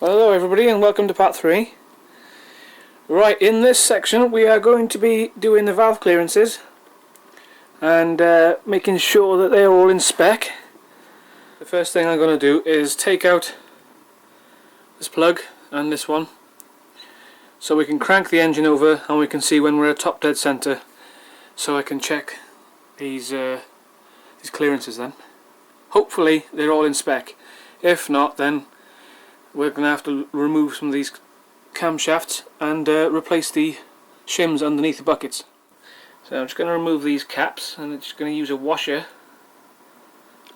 Well, hello everybody and welcome to part 3. Right, in this section we are going to be doing the valve clearances and making sure that they're all in spec. The first thing I'm going to do is take out this plug and this one so we can crank the engine over and we can see when we're at top dead centre, so I can check these clearances then. Hopefully they're all in spec. If not, then we're going to have to remove some of these camshafts and replace the shims underneath the buckets. So I'm just going to remove these caps and I'm just going to use a washer.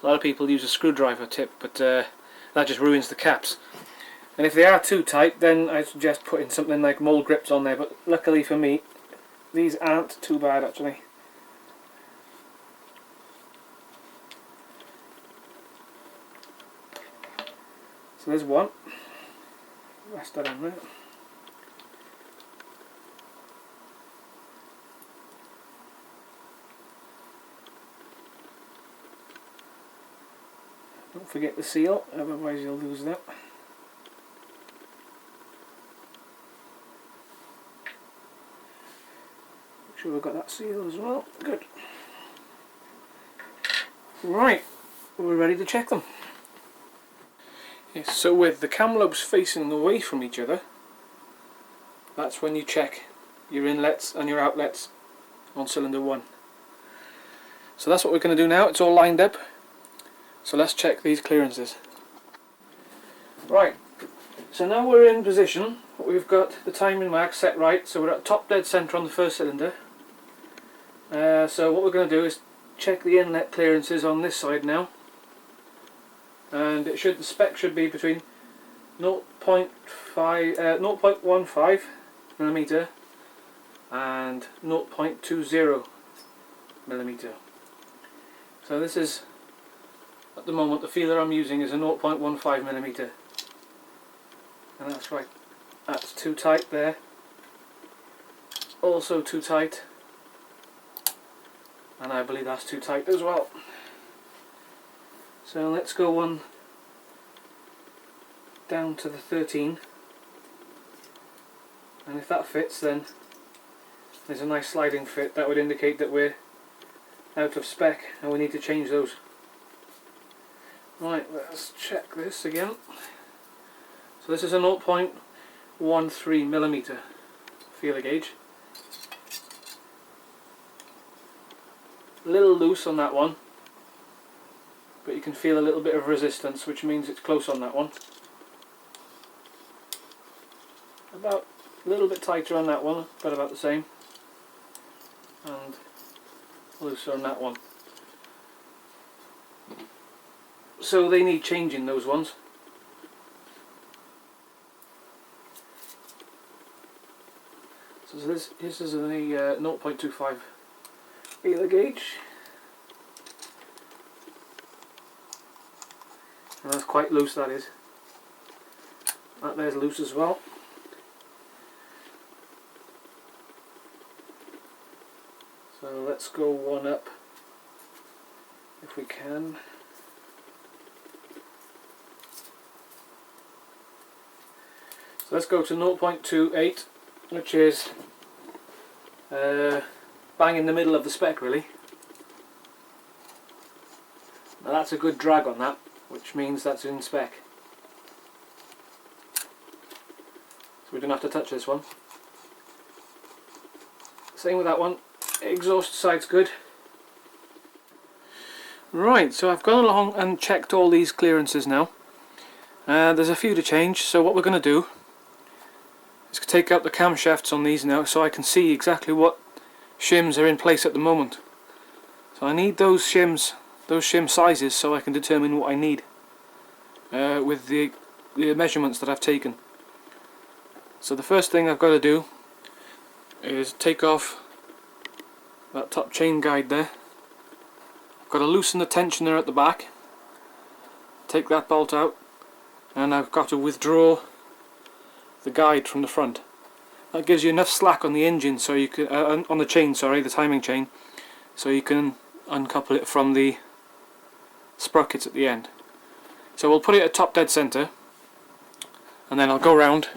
A lot of people use a screwdriver tip, but that just ruins the caps. And if they are too tight, then I suggest putting something like mold grips on there, but luckily for me these aren't too bad actually. So there's one. Rest that on there. Don't forget the seal, otherwise you'll lose that. Make sure we've got that seal as well. Good. Right, we're ready to check them. Yes, so with the cam lobes facing away from each other, that's when you check your inlets and your outlets on cylinder 1. So that's what we're going to do now. It's all lined up. So let's check these clearances. Right, so now we're in position. We've got the timing mark set right, so we're at top dead centre on the first cylinder. So what we're going to do is check the inlet clearances on this side now. And the spec should be between 0.15 millimeter and 0.20 millimeter. So this is, at the moment, the feeler I'm using is a 0.15 millimeter, and that's right. That's too tight there. Also too tight, and I believe that's too tight as well. So let's go one down to the 13, and if that fits, then there's a nice sliding fit. That would indicate that we're out of spec and we need to change those. Right, let's check this again. So this is a 0.13 millimeter feeler gauge. A little loose on that one, but you can feel a little bit of resistance, which means it's close on that one. About a little bit tighter on that one, but about the same. And looser on that one. So they need changing, those ones. So this is a 0.25 feeler gauge. And that's quite loose, that is. That there's loose as well. So let's go one up if we can. So let's go to 0.28, which is bang in the middle of the spec really. Now that's a good drag on that, which means that's in spec. So we don't have to touch this one. Same with that one. Exhaust side's good. Right, so I've gone along and checked all these clearances now. There's a few to change, so what we're going to do is take out the camshafts on these now so I can see exactly what shims are in place at the moment. So I need those shim sizes so I can determine what I need with the measurements that I've taken. So the first thing I've got to do is take off that top chain guide there. I've got to loosen the tensioner at the back, take that bolt out, and I've got to withdraw the guide from the front. That gives you enough slack on the engine, so you can on the chain, sorry, the timing chain, so you can uncouple it from the sprockets at the end. So we'll put it at top dead centre, and then I'll go round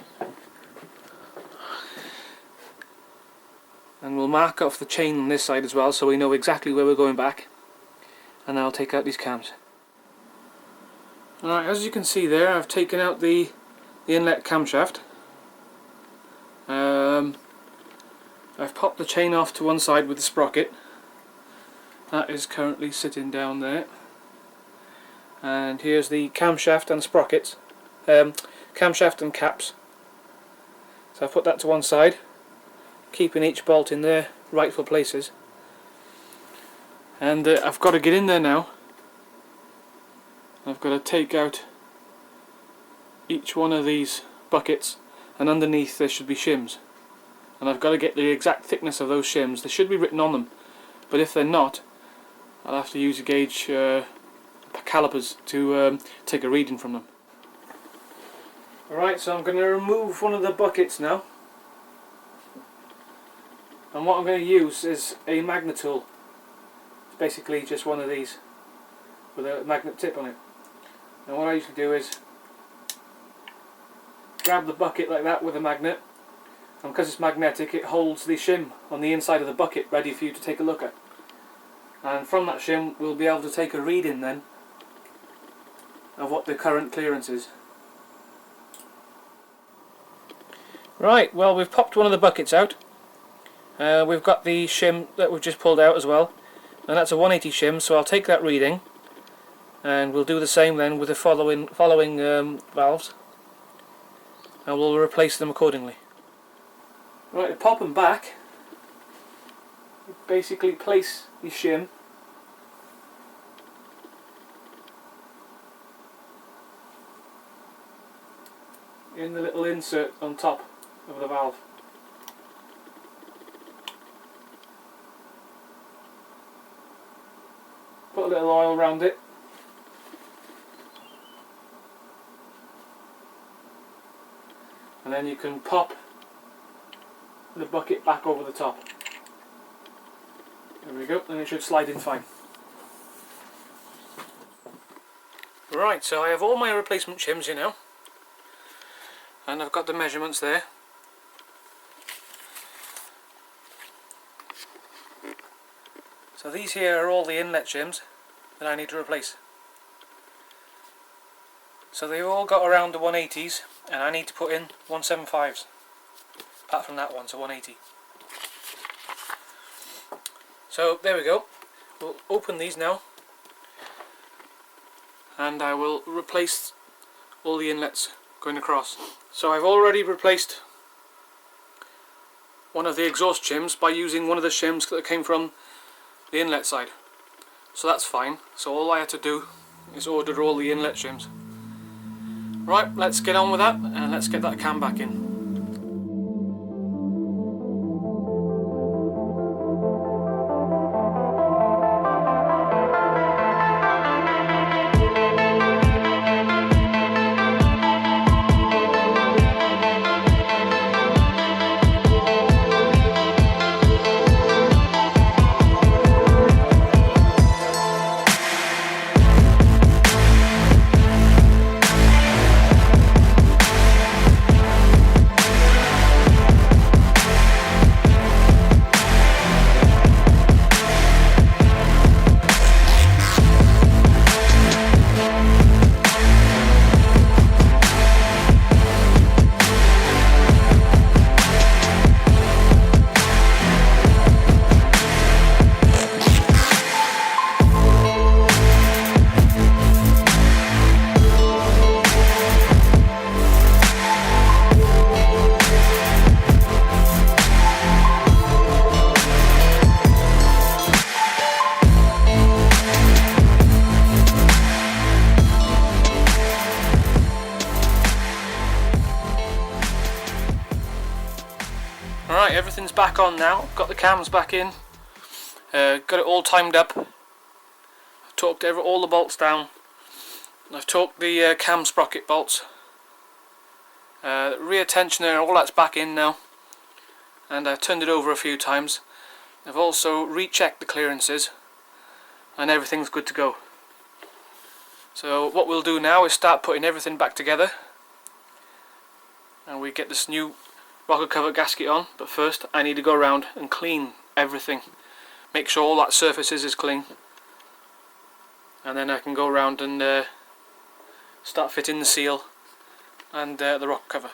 and we'll mark off the chain on this side as well, so we know exactly where we're going back, and then I'll take out these cams. Alright, as you can see there, I've taken out the inlet camshaft. I've popped the chain off to one side with the sprocket. That is currently sitting down there. And here's the camshaft and sprockets, camshaft and caps. So I've put that to one side, keeping each bolt in their rightful places. And I've got to get in there now. I've got to take out each one of these buckets, and underneath there should be shims. And I've got to get the exact thickness of those shims. They should be written on them, but if they're not, I'll have to use a gauge calipers to take a reading from them. Alright, so I'm going to remove one of the buckets now. And what I'm going to use is a magnet tool. It's basically just one of these with a magnet tip on it. And what I usually do is grab the bucket like that with a magnet, and because it's magnetic it holds the shim on the inside of the bucket ready for you to take a look at. And from that shim we'll be able to take a reading then of what the current clearance is. Right, well, we've popped one of the buckets out. We've got the shim that we've just pulled out as well, and that's a 180 shim, so I'll take that reading and we'll do the same then with the following valves, and we'll replace them accordingly. Right, to pop them back, you basically place your shim in the little insert on top of the valve. Put a little oil around it. And then you can pop the bucket back over the top. There we go, and it should slide in fine. Right, so I have all my replacement shims here now, and I've got the measurements there. So these here are all the inlet shims that I need to replace. So they've all got around the 180s, and I need to put in 175s. Apart from that one, so 180. So there we go. We'll open these now, and I will replace all the inlets going across. So I've already replaced one of the exhaust shims by using one of the shims that came from the inlet side. So that's fine. So all I had to do is order all the inlet shims. Right, let's get on with that, and let's get that cam back in. Alright, everything's back on now. Got the cams back in. Got it all timed up. I've torqued all the bolts down. I've torqued the cam sprocket bolts. Rear tensioner, all that's back in now. And I've turned it over a few times. I've also rechecked the clearances, and everything's good to go. So what we'll do now is start putting everything back together, and we get this new rocker cover gasket on. But first I need to go around and clean everything, make sure all that surfaces is clean, and then I can go around and start fitting the seal and the rocker cover.